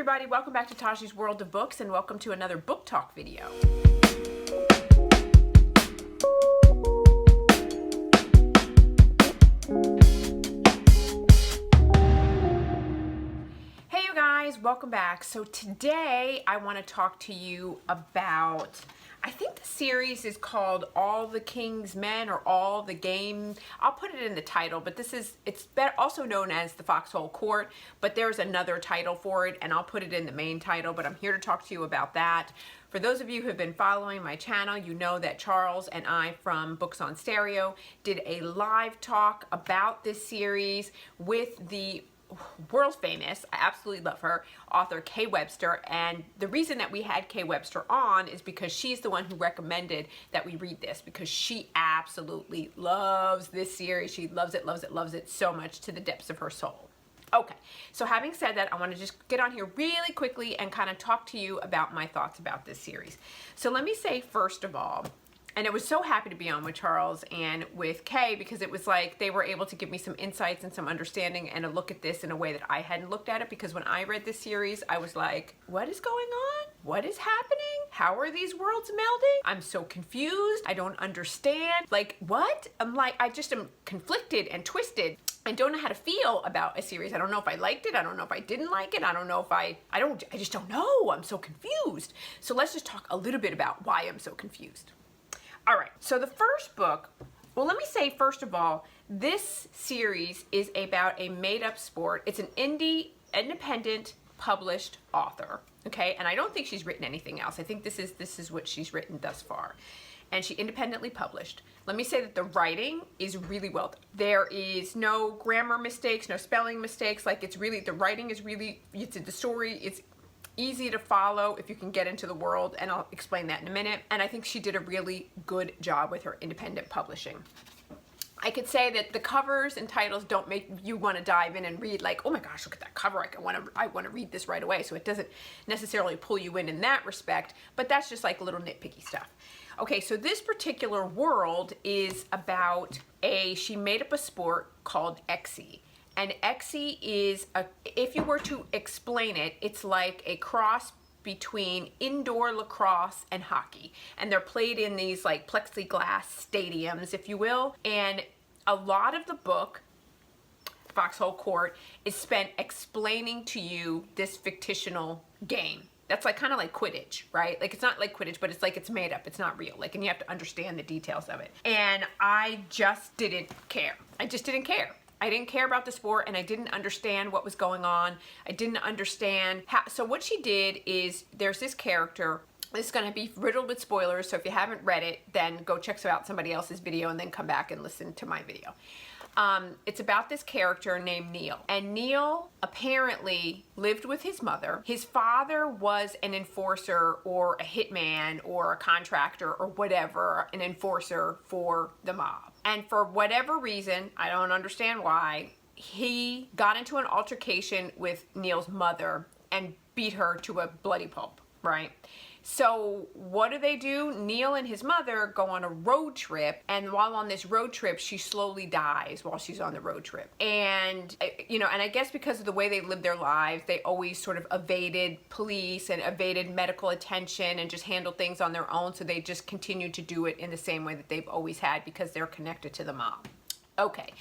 everybody, welcome back to Taji's World of Books and welcome to another book talk video. Hey you guys, welcome back. So today I want to talk to you about, I think the series is called All the King's Men or All the Game. I'll put it in the title, but it's also known as the Foxhole Court, but there's another title for it and I'll put it in the main title, but I'm here to talk to you about that. For those of you who have been following my channel, you know that Charles and I from Books on Stereo did a live talk about this series with the world famous, I absolutely love her, author Kay Webster. And the reason that we had Kay Webster on is because she's the one who recommended that we read this, because she absolutely loves this series. She loves it, loves it, loves it so much to the depths of her soul. Okay, so having said that, I want to just get on here really quickly and kind of talk to you about my thoughts about this series. So let me say first of all, and I was so happy to be on with Charles and with Kay because it was like they were able to give me some insights and some understanding and a look at this in a way that I hadn't looked at it, because when I read this series, I was like, what is going on? What is happening? How are these worlds melding? I'm so confused. I don't understand. Like, what? I'm like, I just am conflicted and twisted. I don't know how to feel about a series. I don't know if I liked it. I don't know if I didn't like it. I don't know if I just don't know. I'm so confused. So let's just talk a little bit about why I'm so confused. All right, so the first book, well, let me say, first of all, this series is about a made-up sport. It's an independent published author, okay? And I don't think she's written anything else. I think this is what she's written thus far. And she independently published. Let me say that the writing is really well done. There is no grammar mistakes, no spelling mistakes. Like, it's really, the writing is really, the story, it's easy to follow if you can get into the world, and I'll explain that in a minute. And I think she did a really good job with her independent publishing. I could say that the covers and titles don't make you want to dive in and read like, oh my gosh, look at that cover, I want to read this right away. So it doesn't necessarily pull you in that respect, but that's just like little nitpicky stuff. Okay, so this particular world is about she made up a sport called Exie. And Exie is, if you were to explain it, it's like a cross between indoor lacrosse and hockey. And they're played in these like plexiglass stadiums, if you will. And a lot of the book, Foxhole Court, is spent explaining to you this fictional game. That's like kind of like Quidditch, right? Like, it's not like Quidditch, but it's like it's made up. It's not real. Like, and you have to understand the details of it. And I just didn't care. I just didn't care. I didn't care about the sport, and I didn't understand what was going on. I didn't understand how. So what she did is, there's this character. This is going to be riddled with spoilers, so if you haven't read it, then go check out somebody else's video and then come back and listen to my video. It's about this character named Neil. And Neil apparently lived with his mother. His father was an enforcer or a hitman or a contractor or whatever, an enforcer for the mob. And for whatever reason, I don't understand why, he got into an altercation with Neil's mother and beat her to a bloody pulp, right? So what do? Neil and his mother go on a road trip, and while on this road trip, she slowly dies while she's on the road trip. And, you know, and I guess because of the way they lived their lives, they always sort of evaded police and evaded medical attention and just handled things on their own, so they just continued to do it in the same way that they've always had because they're connected to the mob. Okay.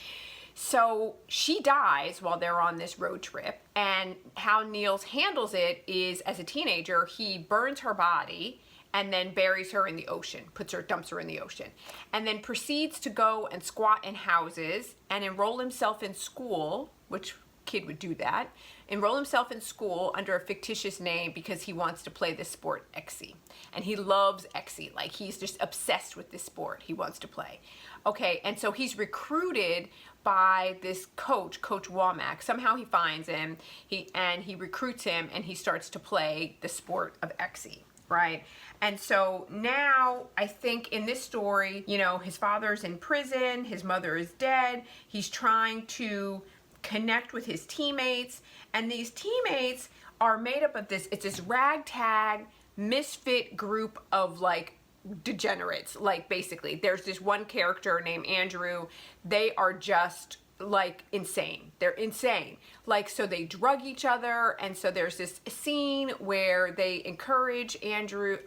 So she dies while they're on this road trip, and how Niels handles it is, as a teenager, he burns her body and then buries her in the ocean, dumps her in the ocean, and then proceeds to go and squat in houses and enroll himself in school, which kid would do that, enroll himself in school under a fictitious name because he wants to play this sport, Exie. And he loves Exie. Like, he's just obsessed with this sport he wants to play. Okay, and so he's recruited by this coach, Coach Womack. Somehow he finds him, he recruits him, and he starts to play the sport of Exie, right? And so now, I think in this story, you know, his father's in prison, his mother is dead, he's trying to connect with his teammates, and these teammates are made up of it's this ragtag, misfit group of like degenerates. Like, basically, there's this one character named Andrew. They are just like insane. They're insane. Like, so they drug each other, and so there's this scene where they encourage Andrew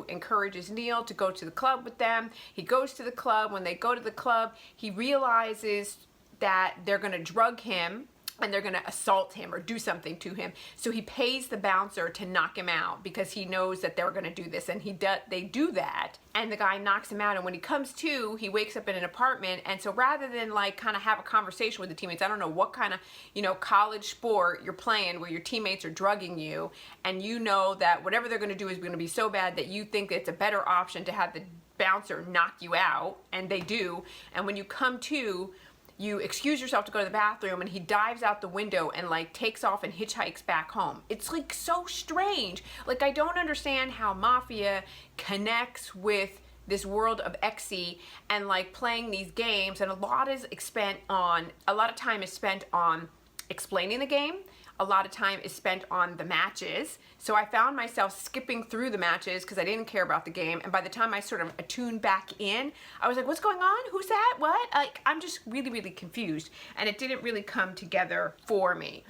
encourages Neil to go to the club with them. He goes to the club. When they go to the club, he realizes that they're going to drug him and they're going to assault him or do something to him. So he pays the bouncer to knock him out because he knows that they're going to do this, and they do that, and the guy knocks him out. And when he comes to, he wakes up in an apartment. And so rather than like kind of have a conversation with the teammates, I don't know what kind of, you know, college sport you're playing where your teammates are drugging you, and you know that whatever they're going to do is going to be so bad that you think it's a better option to have the bouncer knock you out, and they do. And when you come to, you excuse yourself to go to the bathroom, and he dives out the window and like takes off and hitchhikes back home. It's like so strange. Like, I don't understand how mafia connects with this world of XC and like playing these games, and a lot of time is spent on explaining the game. A lot of time is spent on the matches. So I found myself skipping through the matches because I didn't care about the game. And by the time I sort of attuned back in, I was like, what's going on? Who's that? What? Like, I'm just really, really confused. And it didn't really come together for me.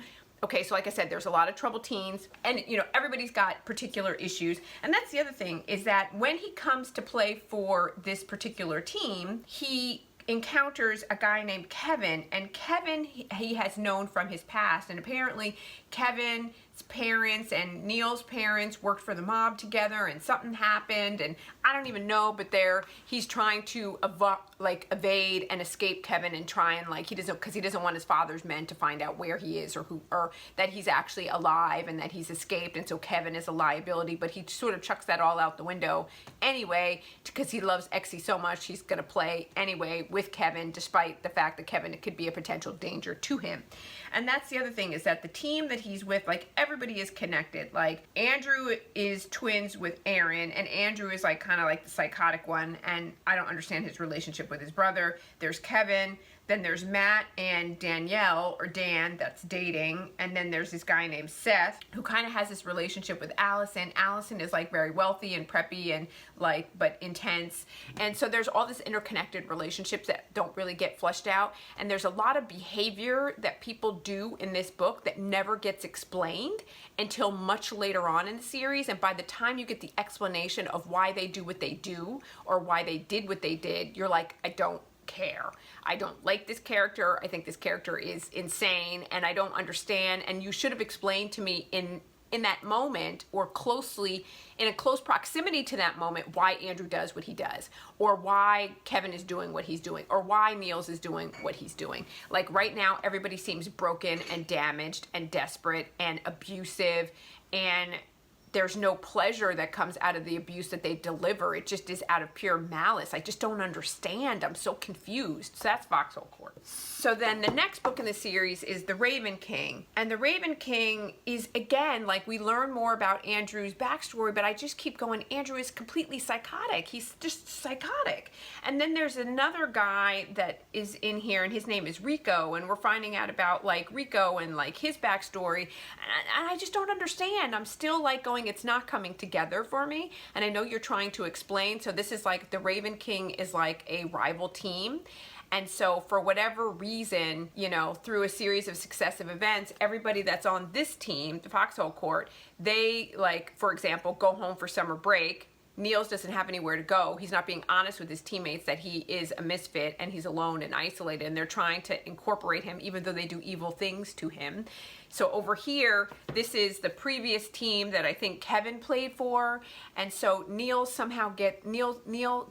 Okay, so like I said, there's a lot of troubled teens, and you know, everybody's got particular issues. And that's the other thing, is that when he comes to play for this particular team, he encounters a guy named Kevin, and Kevin he has known from his past, and apparently Kevin's parents and Neil's parents worked for the mob together, and something happened, and I don't even know, but he's trying to evade and escape Kevin, and try and like, he doesn't want his father's men to find out where he is, or that he's actually alive and that he's escaped, and so Kevin is a liability. But he sort of chucks that all out the window anyway, because he loves Exy so much. He's gonna play anyway with Kevin, despite the fact that Kevin could be a potential danger to him. And that's the other thing, is that the team that he's with, like, everybody is connected. Like, Andrew is twins with Aaron, and Andrew is like kind of like the psychotic one, and I don't understand his relationship with his brother. There's Kevin, then there's Matt and Danielle, or Dan, that's dating, and then there's this guy named Seth who kind of has this relationship with Allison. Allison is like very wealthy and preppy and like, but intense, and so there's all this interconnected relationships that don't really get fleshed out. And there's a lot of behavior that people do in this book that never gets explained until much later on in the series, and by the time you get the explanation of why they do what they do or why they did what they did, you're like, I don't care. I don't like this character. I think this character is insane, and I don't understand. And you should have explained to me in that moment, or in a close proximity to that moment, why Andrew does what he does, or why Kevin is doing what he's doing, or why Niels is doing what he's doing. Like, right now, everybody seems broken and damaged and desperate and abusive, and there's no pleasure that comes out of the abuse that they deliver. It just is out of pure malice. I just don't understand. I'm so confused. So that's Foxhole Court. So then the next book in the series is The Raven King. And The Raven King is, again, like, we learn more about Andrew's backstory, but I just keep going, Andrew is completely psychotic. He's just psychotic. And then there's another guy that is in here, and his name is Rico, and we're finding out about, like, Rico and, like, his backstory. And I just don't understand. I'm still, like, going, it's not coming together for me. And I know you're trying to explain. So this is like, the Raven King is like a rival team. And so for whatever reason, you know, through a series of successive events, everybody that's on this team, the Foxhole Court, they, like, for example, go home for summer break. Niels doesn't have anywhere to go. He's not being honest with his teammates that he is a misfit and he's alone and isolated, and they're trying to incorporate him even though they do evil things to him. So over here, this is the previous team that I think Kevin played for, and so Neil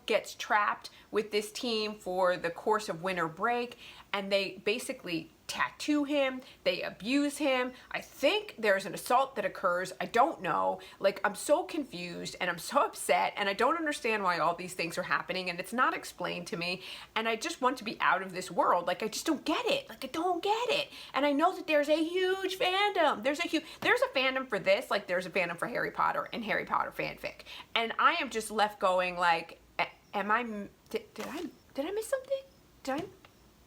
gets trapped with this team for the course of winter break, and they basically tattoo him, they abuse him. I think there's an assault that occurs. I don't know. Like, I'm so confused and I'm so upset, and I don't understand why all these things are happening, and it's not explained to me, and I just want to be out of this world. Like, I just don't get it. Like, I don't get it. And I know that there's a huge fandom. There's a fandom for this, like there's a fandom for Harry Potter and Harry Potter fanfic. And I am just left going like, did I miss something?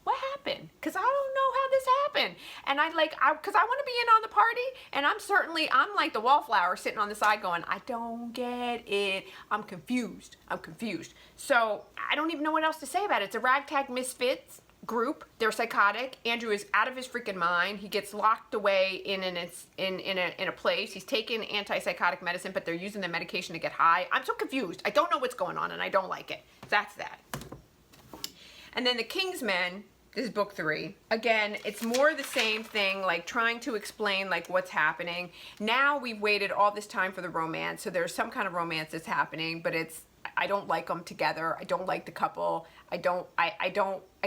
What happened? Because I don't know how this happened. And because I want to be in on the party, and I'm like the wallflower sitting on the side going, I don't get it. I'm confused. So I don't even know what else to say about it. It's a ragtag misfits group. They're psychotic. Andrew is out of his freaking mind. He gets locked away in a place. He's taking antipsychotic medicine, but they're using the medication to get high. I'm so confused. I don't know what's going on, and I don't like it. That's that. And then the Kingsmen, this is book 3. Again, it's more the same thing, like trying to explain like what's happening. Now we've waited all this time for the romance, so there's some kind of romance that's happening, but I don't like them together. I don't like the couple. I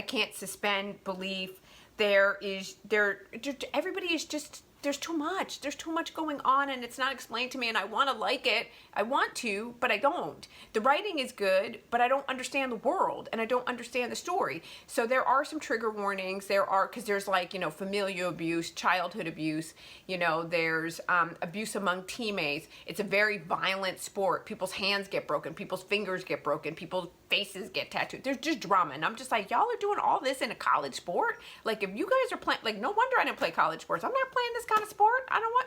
can't suspend belief. Everybody is just, there's too much. There's too much going on, and it's not explained to me, and I want to like it. I want to, but I don't. The writing is good, but I don't understand the world, and I don't understand the story. So there are some trigger warnings. Because there's like, you know, familial abuse, childhood abuse, you know, there's abuse among teammates. It's a very violent sport. People's hands get broken. People's fingers get broken. People's faces get tattooed. There's just drama, and I'm just like, y'all are doing all this in a college sport? Like, if you guys are playing, like, no wonder I didn't play college sports. I'm not playing this kind of sport. I don't.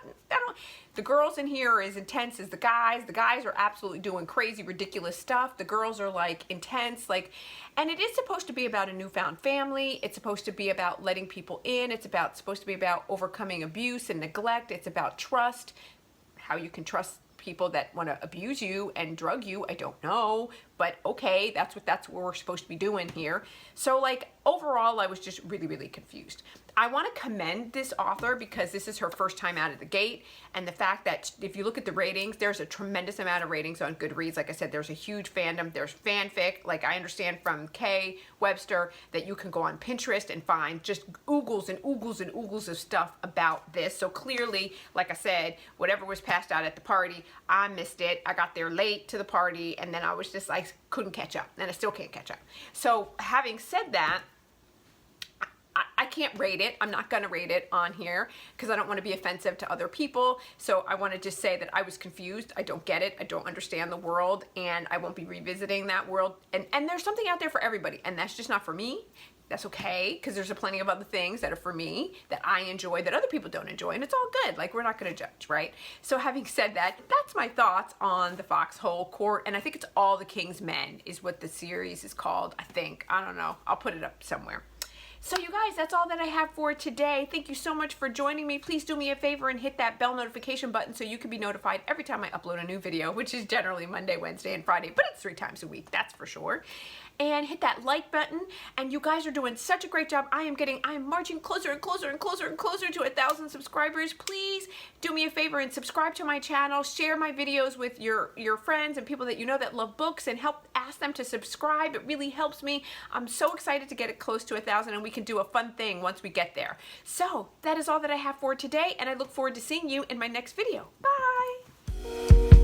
The girls in here are as intense as the guys. The guys are absolutely doing crazy, ridiculous stuff. The girls are like intense, like, and it is supposed to be about a newfound family. It's supposed to be about letting people in. It's supposed to be about overcoming abuse and neglect. It's about trust, how you can trust people that want to abuse you and drug you. I don't know, but okay, that's what we're supposed to be doing here. So like overall, I was just really, really confused. I want to commend this author because this is her first time out of the gate, and the fact that if you look at the ratings, there's a tremendous amount of ratings on Goodreads. Like I said, there's a huge fandom. There's fanfic. Like I understand from Kay Webster that you can go on Pinterest and find just oogles and oogles and oogles of stuff about this. So clearly, like I said, whatever was passed out at the party, I missed it. I got there late to the party, and then I was just like, couldn't catch up, and I still can't catch up. So having said that, I can't rate it. I'm not going to rate it on here because I don't want to be offensive to other people. So I want to just say that I was confused. I don't get it. I don't understand the world, and I won't be revisiting that world. And there's something out there for everybody, and that's just not for me. That's okay, because there's plenty of other things that are for me that I enjoy that other people don't enjoy, and it's all good. Like, we're not going to judge, right? So having said that, that's my thoughts on the Foxhole Court, and I think it's All the King's Men is what the series is called, I think. I don't know. I'll put it up somewhere. So you guys, that's all that I have for today. Thank you so much for joining me. Please do me a favor and hit that bell notification button so you can be notified every time I upload a new video, which is generally Monday, Wednesday, and Friday, but it's 3 times a week, that's for sure. And hit that like button. And you guys are doing such a great job. I am marching closer and closer and closer and closer to 1,000 subscribers. Please do me a favor and subscribe to my channel. Share my videos with your friends and people that you know that love books, and help ask them to subscribe. It really helps me. I'm so excited to get it close to 1,000, and we can do a fun thing once we get there. So that is all that I have for today, and I look forward to seeing you in my next video. Bye!